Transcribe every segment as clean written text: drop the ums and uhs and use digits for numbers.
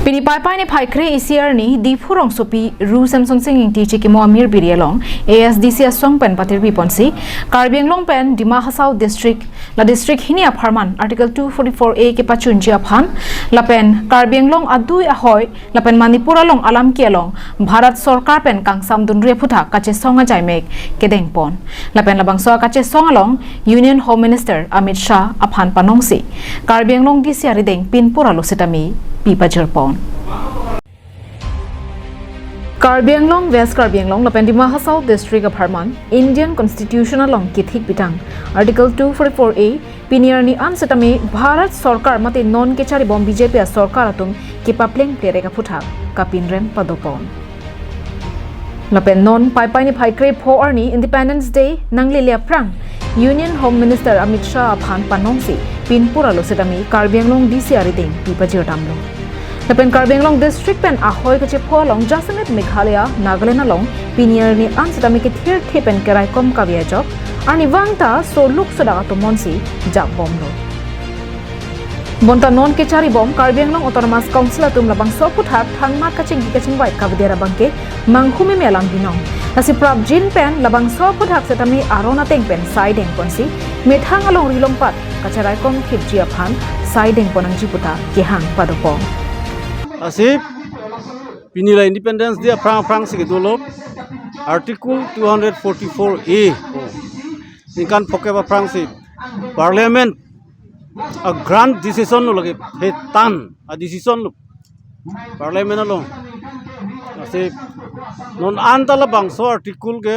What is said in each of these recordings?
Pini pai pai ne pai kre ECR ni di phurong sopi ru Samsung singing ti chiki mo amir birialong ASDC asong pen patir bi ponsi Karbi Anglong pen Dima Hasao district la district hini apharman article 244A ke pachun ji aphan la pen Karbi Anglong adui ahoy la pen Manipur along alam ki along Bharat Sarkar pen kangsam dun re phutha kache songa jaimek kedeng pon la pen labang so kache song along Union Home Minister Amit Shah aphan panongsi Karbi Anglong di siari deng pin pura lo setami Pipa Jerpon. Karbi Anglong West Karbi Anglong la Dima Hasao district of Harman Indian Constitutional long kithik bitang Article 244A Pinirni ansetami Bharat Sarkar mate non kechari bom BJP Sarkar atum kipapleng plere ka phutha kapinren padopon. La non pai pai ni phai kre pho arni Independence Day nanglilia prang Union Home Minister Amit Shah aphan panongsi pinpura lo setami Karbi Anglong DCR ding Pipa Jertamlo. Lapen Karbi Anglong district pen ahoy kache pho long Jasamet Meghalaya Nagaland along pinier ni ansetami ke thir the pen kerai kom kavia job ani wangta so luk soda to monsi jak bomlo. Bonta non kechari bom Karbi Anglong Autonomous Council atum labang so puthak thangma kaching kaching white kavdera bangke manghumi melang binong. Nasi prab jin pen labang so puthak setami arona teng pen sideng ponsi methang along rilong pat kacharai kom khipji aphan sideng ponang jiputa kehang padopong. Asip pinila Independence Day prang sigedolo Article 244A inkan pokeba prang si Parliament a grand decision lo lagi hetan a decision lo Parliament lo asip non antala bangso article ke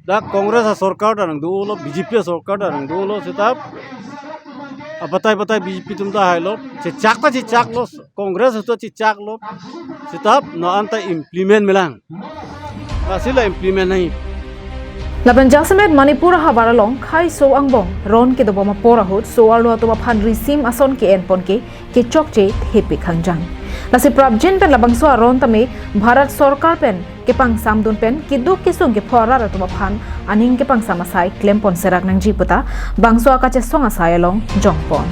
da Congress a sarkar darang dulo BJP sarkar darang dulo setap apatai BJP tumta hailo cicak lo Congress itu cicak lo setap no anta implement melang asila implement nahi Laban Jasamet Manipur habaralong khai so angbong ron ke doboma porahut so arlo to phan risim ason ke enpon ke chokche hepe khangjang lasi prabjin pen labang so ron tame Bharat Sarkar pen ke pang samdun pen ki duk ke song ke phora ra to phan aning ke pang samasai klempon serak nang jiputa bangso akache songa sayalong jongpon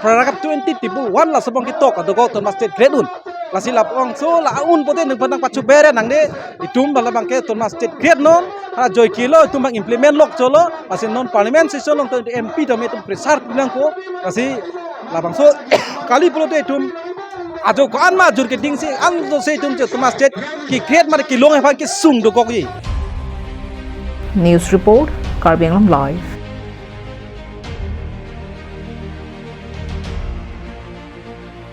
Paragraph 20 tibu 1 la sabong kitok adogo to state grade un lasi lapong so la un pote nang panang pachu bere nang de itum bala bangke to state grade non ha joy kilo itum bang implement lok cholo lasi non parliament session long to MP to metum presar pinang ko lasi labang so kali pulo de itum ajo ko an ma jur ke ding si an do se itum to state ki grade mar ki long ha ki sung do ko yi News report Karbi Anglong live